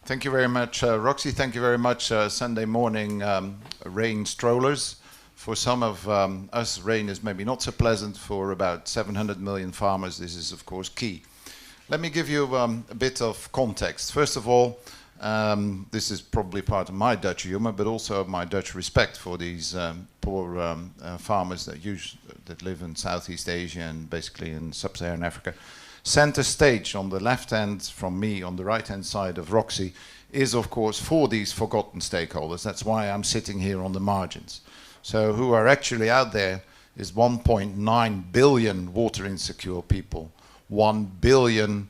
Thank you very much, Roxy. Thank you very much, Sunday morning rain strollers. For some of us, rain is maybe not so pleasant. For about 700 million farmers, this is, of course, key. Let me give you a bit of context. First of all, this is probably part of my Dutch humor, but also my Dutch respect for these poor farmers that live in Southeast Asia and basically in Sub-Saharan Africa. Center stage on the left hand from me, on the right hand side of Roxy, is of course for these forgotten stakeholders. That's why I'm sitting here on the margins. So who are actually out there is 1.9 billion water insecure people. 1 billion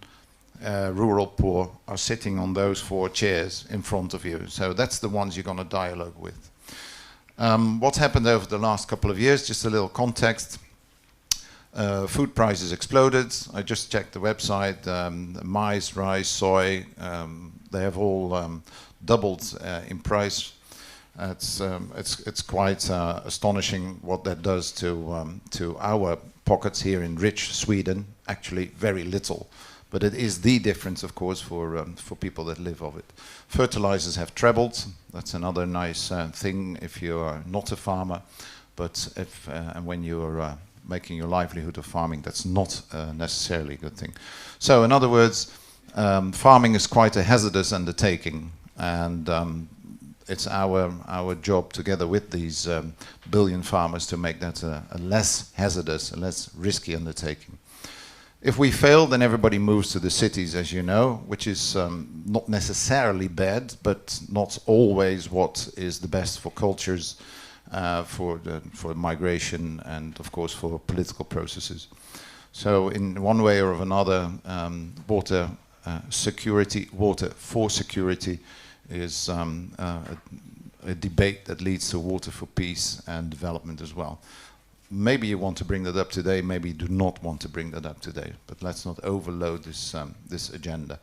rural poor are sitting on those 4 chairs in front of you. So that's the ones you're going to dialogue with. What's happened over the last couple of years, just a little context. Food prices exploded. I just checked the website. Maize, rice, soy, they have all doubled in price. It's quite astonishing what that does to our pockets here in rich Sweden. Actually, very little, but it is the difference, of course, for people that live of it. Fertilizers have trebled. That's another nice thing if you are not a farmer, but if and when you're making your livelihood of farming, that's not necessarily a good thing. So in other words, farming is quite a hazardous undertaking, and it's our job together with these billion farmers to make that a less hazardous, a less risky undertaking. If we fail, then everybody moves to the cities, as you know, which is not necessarily bad, but not always what is the best for cultures, for migration, and of course for political processes. So in one way or another, water security, water for security is a debate that leads to water for peace and development as well. Maybe you want to bring that up today, maybe you do not want to bring that up today, but let's not overload this agenda.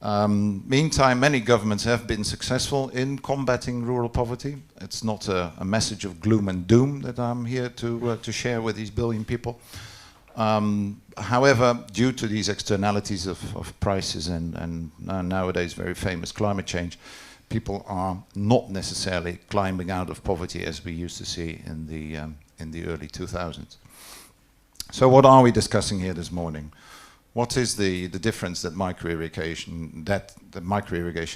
Meantime, many governments have been successful in combating rural poverty. It's not a message of gloom and doom that I'm here to share with these billion people. However, due to these externalities of prices and nowadays very famous climate change, people are not necessarily climbing out of poverty as we used to see in the early 2000s. So what are we discussing here this morning? What is the difference that microirrigation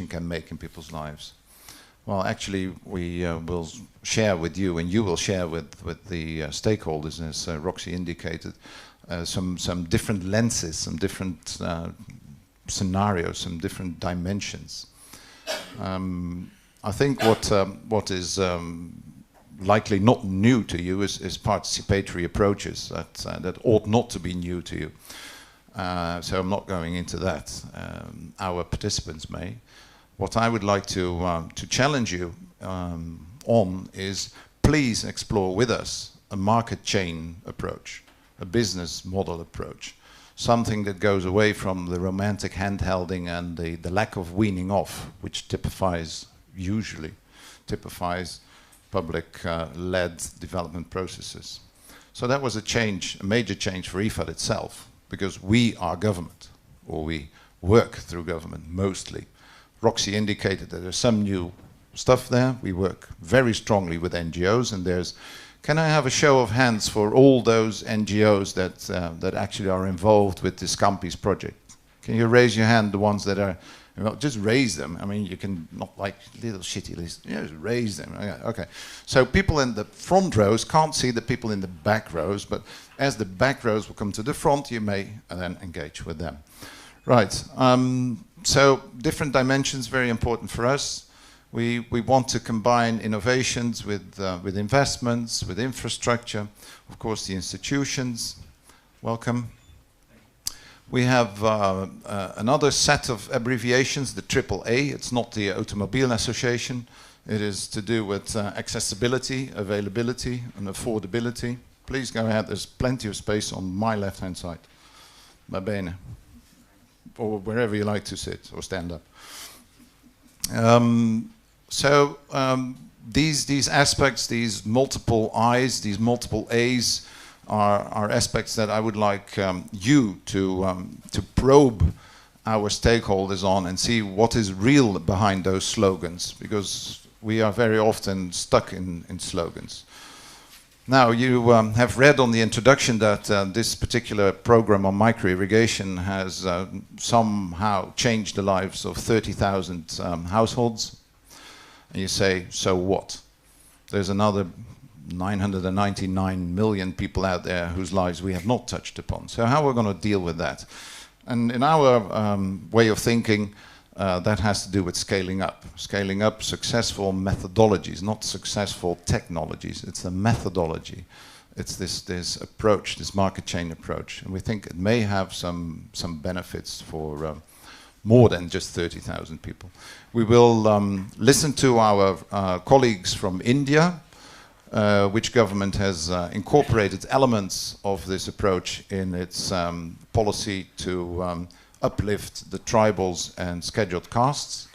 can make in people's lives? Well, actually, we will share with you, and you will share with the stakeholders, as Roxy indicated, some different lenses, some different scenarios, some different dimensions. I think what is likely not new to you is participatory approaches that ought not to be new to you. So I'm not going into that. Our participants may. What I would like to challenge you on is please explore with us a market chain approach, a business model approach, something that goes away from the romantic handholding and the lack of weaning off, which usually typifies public-led development processes. So that was a major change for IFAD itself, because we are government, or we work through government mostly. Roxy indicated that there's some new stuff there. We work very strongly with NGOs, and can I have a show of hands for all those NGOs that actually are involved with this Campis project? Can you raise your hand, the ones that are, just raise them. I mean, you can not like little shitty lists, just raise them. Okay. So people in the front rows can't see the people in the back rows, but as the back rows will come to the front, you may then engage with them. Right. So different dimensions, very important for us. We want to combine innovations with investments, with infrastructure, of course the institutions. Welcome. We have another set of abbreviations, the AAA. It's not the Automobile Association. It is to do with accessibility, availability, and affordability. Please go ahead. There's plenty of space on my left-hand side. Va bene. Or wherever you like to sit or stand up. These aspects, these multiple I's, these multiple A's, are aspects that I would like you to probe our stakeholders on and see what is real behind those slogans, because we are very often stuck in slogans. Now, you have read on the introduction that this particular program on micro-irrigation has somehow changed the lives of 30,000 households. And you say, so what? There's another 999 million people out there whose lives we have not touched upon. So how are we going to deal with that? And in our way of thinking, that has to do with scaling up successful methodologies, not successful technologies. It's a methodology. It's this approach, this market chain approach. And we think it may have some benefits for more than just 30,000 people. We will listen to our colleagues from India, which government has incorporated elements of this approach in its policy to uplift the tribals and scheduled castes.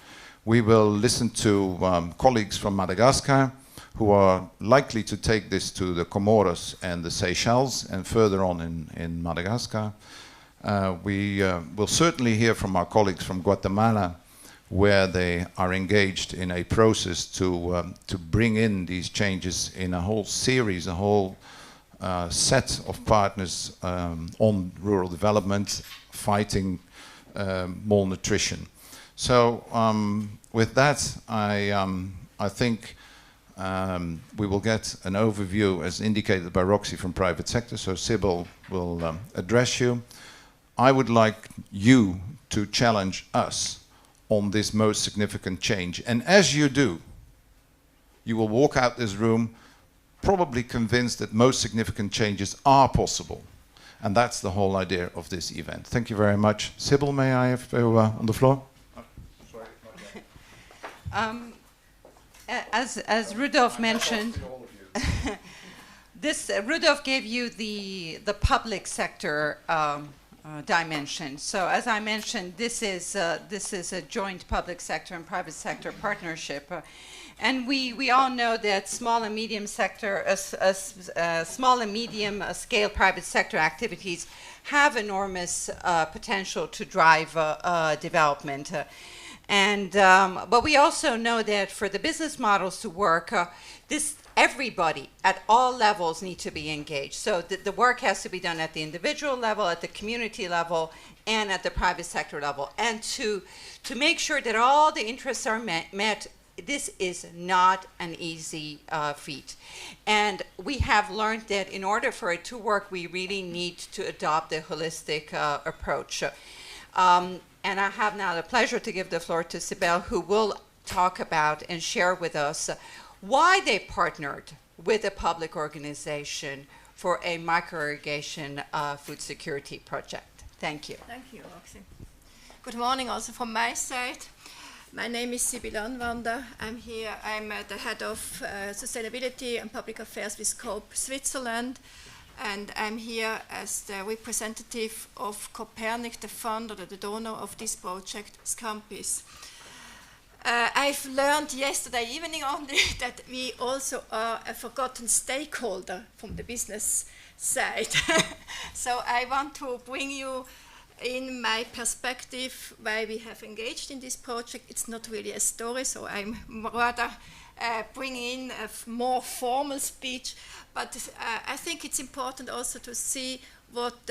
We will listen to colleagues from Madagascar who are likely to take this to the Comoros and the Seychelles and further on in Madagascar. We will certainly hear from our colleagues from Guatemala, where they are engaged in a process to bring in these changes in a whole series, a whole set of partners on rural development, fighting malnutrition. So with that, I think we will get an overview as indicated by Roxy from private sector. So Sybil will address you. I would like you to challenge us on this most significant change. And as you do, you will walk out this room probably convinced that most significant changes are possible. And that's the whole idea of this event. Thank you very much. Sybil, may I have you on the floor? As Rudolph mentioned, Rudolph gave you the public sector dimension. So as I mentioned, this is a joint public sector and private sector partnership. And we all know that small and medium sector, small and medium scale private sector activities have enormous potential to drive development. But we also know that for the business models to work, everybody at all levels need to be engaged. So the work has to be done at the individual level, at the community level, and at the private sector level. And to make sure that all the interests are met, this is not an easy feat. And we have learned that in order for it to work, we really need to adopt a holistic approach. And I have now the pleasure to give the floor to Sybil, who will talk about and share with us why they partnered with a public organization for a micro-irrigation food security project. Thank you. Thank you, Roxy. Good morning also from my side. My name is Sybil Anwander. I'm the head of sustainability and public affairs with COPE Switzerland. And I'm here as the representative of Copernic, the funder, the donor of this project, Scampis. I've learned yesterday evening only that we also are a forgotten stakeholder from the business side. So I want to bring you in my perspective why we have engaged in this project. It's not really a story, so I'm rather bringing in a more formal speech. But I think it's important also to see what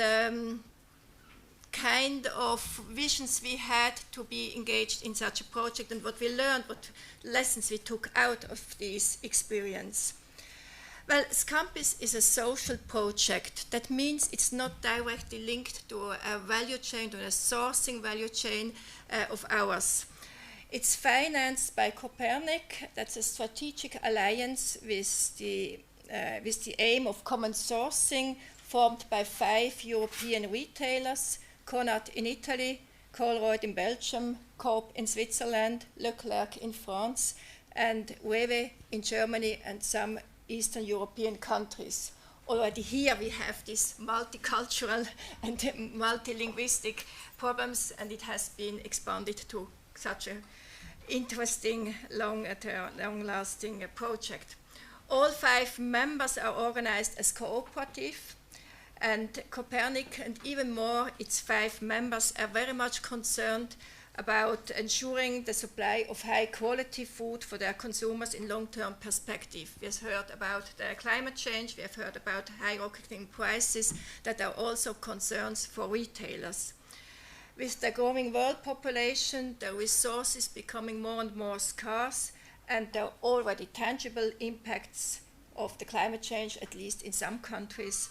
kind of visions we had to be engaged in such a project and what we learned, what lessons we took out of this experience. Well, Scampis is a social project. That means it's not directly linked to a value chain, to a sourcing value chain of ours. It's financed by Copernic. That's a strategic alliance with the aim of common sourcing, formed by 5 European retailers: Conad in Italy, Colruyt in Belgium, Coop in Switzerland, Leclerc in France, and Rewe in Germany and some Eastern European countries. Already here we have these multicultural and multilinguistic problems, and it has been expanded to such an interesting, long-lasting project. All 5 members are organized as cooperative, And Copernic, and even more its 5 members, are very much concerned about ensuring the supply of high-quality food for their consumers in long-term perspective. We have heard about the climate change, we have heard about high-rocketing prices that are also concerns for retailers. With the growing world population, the resources becoming more and more scarce, and the already tangible impacts of the climate change, at least in some countries,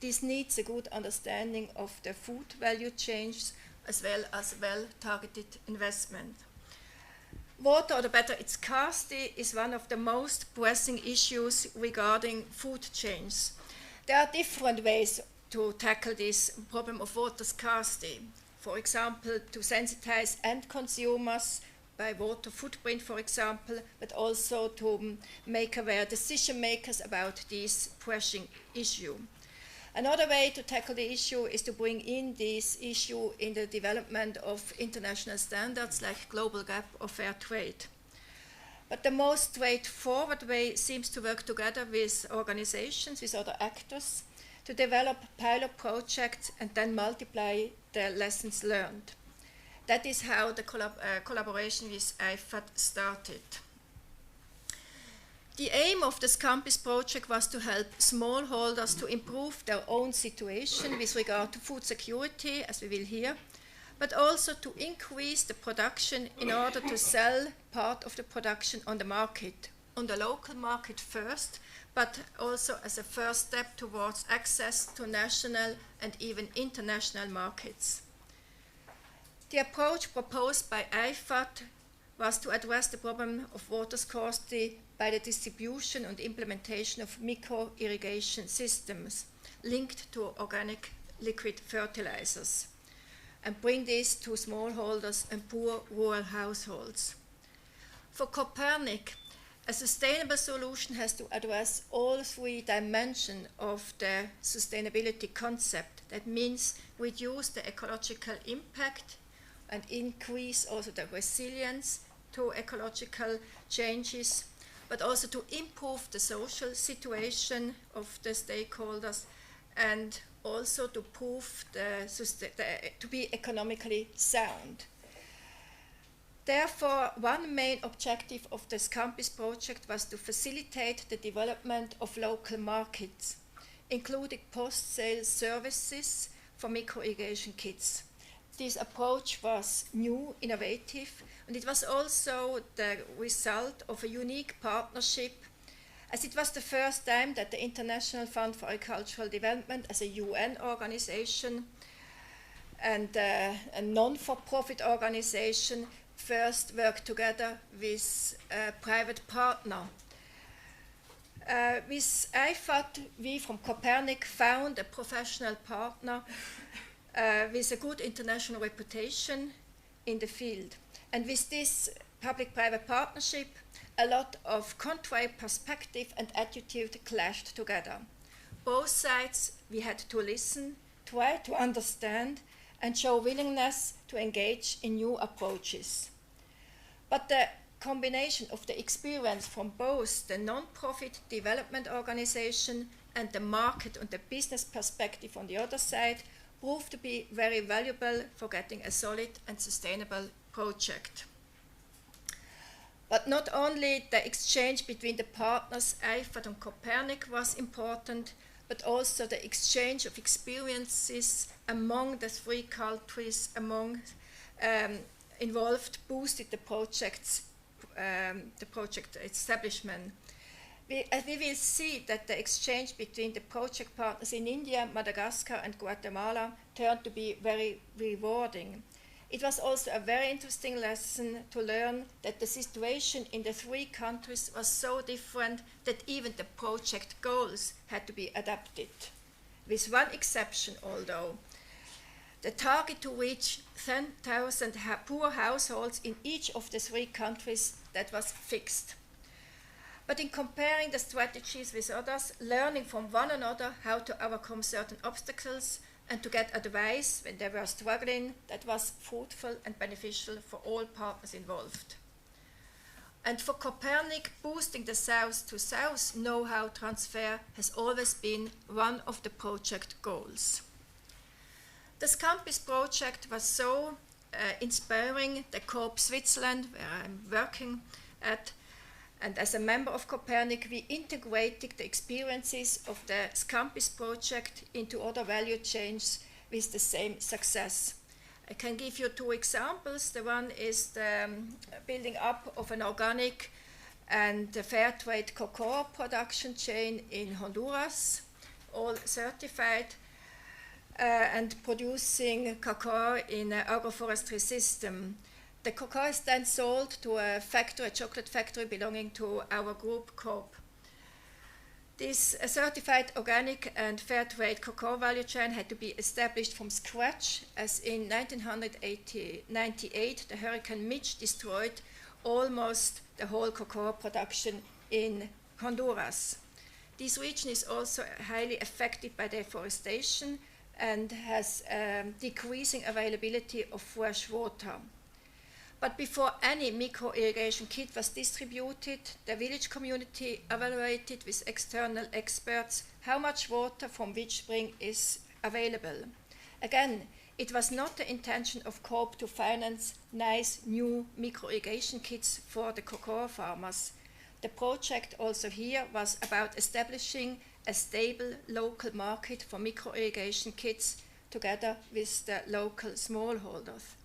this needs a good understanding of the food value chains as well as well-targeted investment. Water, or better, its scarcity, is one of the most pressing issues regarding food chains. There are different ways to tackle this problem of water scarcity. For example, to sensitize end consumers by water footprint, for example, but also to make aware decision makers about this pressing issue. Another way to tackle the issue is to bring in this issue in the development of international standards like global gap or fair trade. But the most straightforward way seems to work together with organizations, with other actors, to develop pilot projects and then multiply the lessons learned. That is how the collaboration with IFAD started. The aim of the Campus project was to help smallholders to improve their own situation with regard to food security, as we will hear, but also to increase the production in order to sell part of the production on the market, on the local market first, but also as a first step towards access to national and even international markets. The approach proposed by IFAD was to address the problem of water scarcity by the distribution and implementation of micro-irrigation systems linked to organic liquid fertilizers, and bring this to smallholders and poor rural households. For Copernic, a sustainable solution has to address all 3 dimensions of the sustainability concept. That means reduce the ecological impact and increase also the resilience to ecological changes, but also to improve the social situation of the stakeholders, and also to prove to be economically sound. Therefore, one main objective of this Campus project was to facilitate the development of local markets, including post-sale services for micro-irrigation kits. This approach was new, innovative, and it was also the result of a unique partnership, as it was the first time that the International Fund for Agricultural Development, as a UN organization and a non-for-profit organization, first worked together with a private partner. With IFAD, we from Copernic found a professional partner with a good international reputation in the field. And with this public-private partnership, a lot of contrary perspective and attitude clashed together. Both sides, we had to listen, try to understand, and show willingness to engage in new approaches. But the combination of the experience from both the non-profit development organization and the market and the business perspective on the other side proved to be very valuable for getting a solid and sustainable project. But not only the exchange between the partners IFAD and Copernic was important, but also the exchange of experiences among the 3 countries involved boosted the project establishment. We will see that the exchange between the project partners in India, Madagascar, and Guatemala turned to be very rewarding. It was also a very interesting lesson to learn that the situation in the 3 countries was so different that even the project goals had to be adapted. With one exception, although, the target to reach 10,000 poor households in each of the 3 countries, that was fixed. But in comparing the strategies with others, learning from one another how to overcome certain obstacles and to get advice when they were struggling, that was fruitful and beneficial for all partners involved. And for Copernic, boosting the south-to-south know-how transfer has always been one of the project goals. The Campus project was so inspiring that Coop Switzerland, where I'm working at, and as a member of Copernic, we integrated the experiences of the Campus project into other value chains with the same success. I can give you two examples. The one is the building up of an organic and fair trade cocoa production chain in Honduras, all certified, and producing cocoa in an agroforestry system. The cocoa is then sold to a factory, a chocolate factory belonging to our group Coop. This certified organic and fair trade cocoa value chain had to be established from scratch, as in 1998 the Hurricane Mitch destroyed almost the whole cocoa production in Honduras. This region is also highly affected by deforestation and has decreasing availability of fresh water. But before any micro-irrigation kit was distributed, the village community evaluated with external experts how much water from which spring is available. Again, it was not the intention of Coop to finance nice new micro-irrigation kits for the cocoa farmers. The project also here was about establishing a stable local market for micro-irrigation kits together with the local smallholders.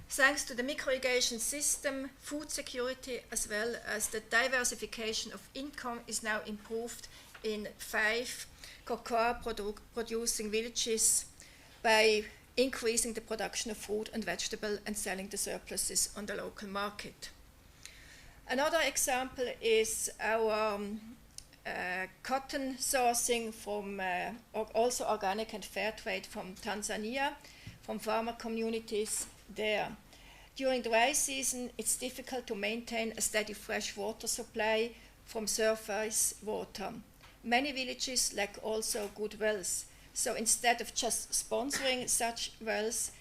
Thanks to the micro-irrigation system, food security as well as the diversification of income is now improved in 5 cocoa producing villages by increasing the production of fruit and vegetable and selling the surpluses on the local market. Another example is our cotton sourcing from also organic and fair trade from Tanzania, from farmer communities there. During dry season, it's difficult to maintain a steady fresh water supply from surface water. Many villages lack also good wells, so instead of just sponsoring such wells,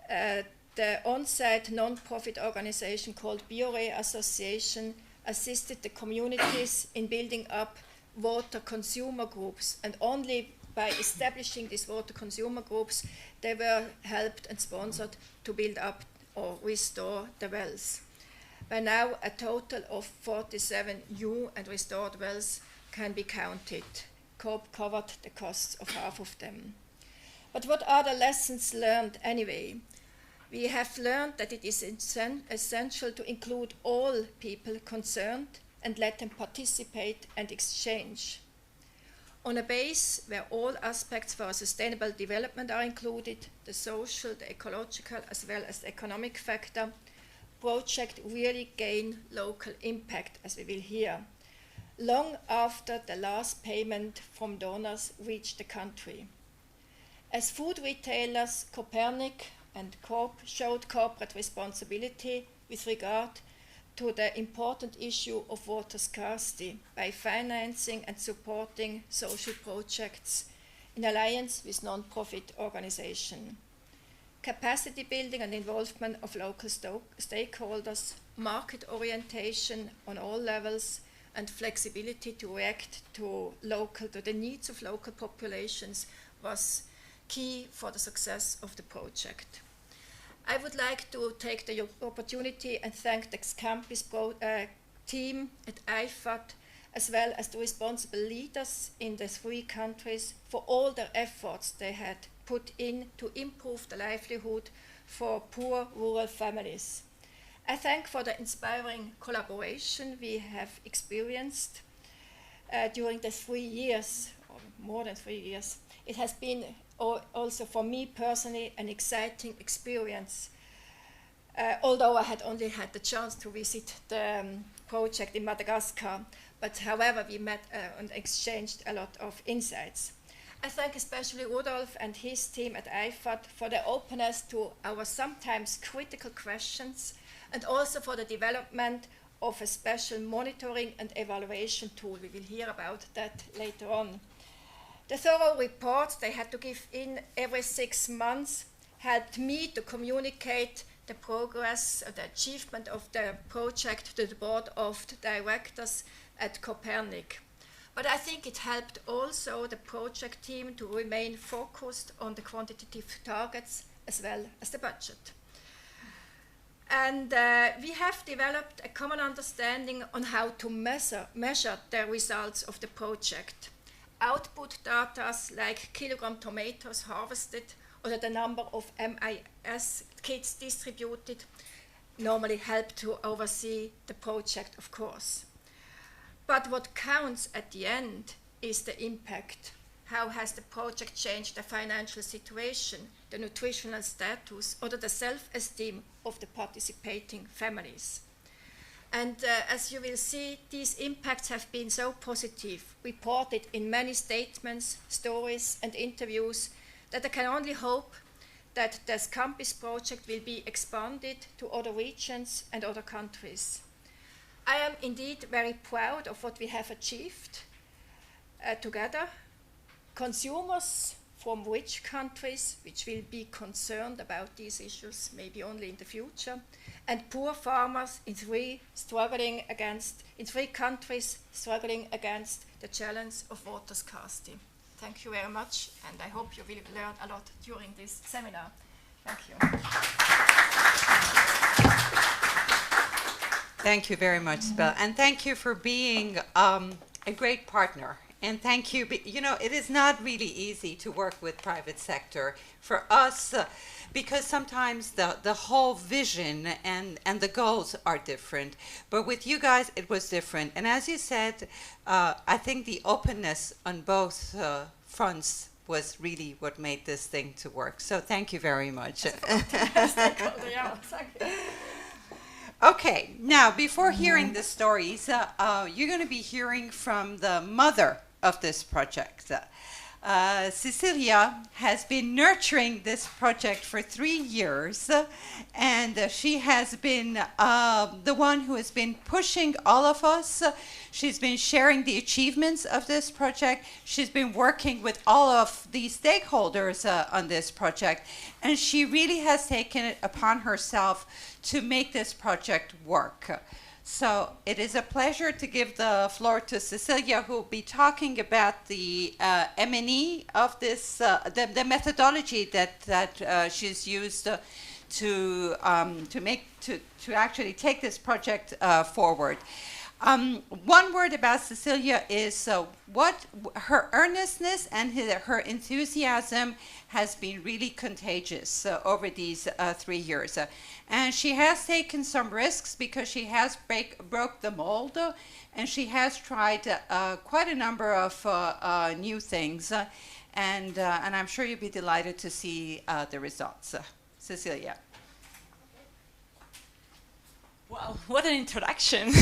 the on-site non-profit organization called Biore Association assisted the communities in building up water consumer groups, and only by establishing these water consumer groups, they were helped and sponsored to build up or restore the wells. By now, a total of 47 new and restored wells can be counted. Coop covered the costs of half of them. But what are the lessons learned anyway? We have learned that it is essential to include all people concerned and let them participate and exchange. On a base where all aspects for sustainable development are included, the social, the ecological, as well as the economic factor, projects really gain local impact, as we will hear, long after the last payment from donors reached the country. As food retailers, Copernic and Coop showed corporate responsibility with regard to the important issue of water scarcity by financing and supporting social projects in alliance with non-profit organizations. Capacity building and involvement of local stakeholders, market orientation on all levels, and flexibility to react to the needs of local populations was key for the success of the project. I would like to take the opportunity and thank the Campus team at IFAT, as well as the responsible leaders in the 3 countries for all their efforts they had put in to improve the livelihood for poor rural families. I thank for the inspiring collaboration we have experienced during the 3 years, or more than 3 years. It has been also for me personally an exciting experience, although I had only had the chance to visit the project in Madagascar, but however we met and exchanged a lot of insights. I thank especially Rudolph and his team at IFAT for their openness to our sometimes critical questions, and also for the development of a special monitoring and evaluation tool. We will hear about that later on. The thorough reports they had to give in every 6 months helped me to communicate the progress, the achievement of the project to the board of the directors at Copernic. But I think it helped also the project team to remain focused on the quantitative targets as well as the budget. And we have developed a common understanding on how to measure the results of the project. Output data like kilogram tomatoes harvested or the number of MIS kits distributed normally help to oversee the project, of course. But what counts at the end is the impact. How has the project changed the financial situation, the nutritional status, or the self-esteem of the participating families? And as you will see, these impacts have been so positive, reported in many statements, stories, and interviews, that I can only hope that the Campus project will be expanded to other regions and other countries. I am indeed very proud of what we have achieved together. Consumers from rich countries, which will be concerned about these issues maybe only in the future, and poor farmers in three countries struggling against the challenge of water scarcity. Thank you very much, and I hope you will learn a lot during this seminar. Thank you. Thank you very much, Sibel, and thank you for being a great partner. And thank you. You know, it is not really easy to work with private sector for us because sometimes the whole vision and the goals are different. But with you guys, it was different. And as you said, I think the openness on both fronts was really what made this thing to work. So thank you very much. Okay, now before hearing the stories, you're going to be hearing from the mother of this project. Cecilia has been nurturing this project for 3 years, and she has been the one who has been pushing all of us. She's been sharing the achievements of this project. She's been working with all of the stakeholders on this project, and she really has taken it upon herself to make this project work. So it is a pleasure to give the floor to Cecilia, who will be talking about the M&E of this, the methodology that she's used to actually take this project forward. One word about Cecilia is what her earnestness and her enthusiasm has been really contagious over these 3 years. And she has taken some risks because she has broke the mold, and she has tried quite a number of new things. And I'm sure you'll be delighted to see the results. Cecilia. Wow, what an introduction.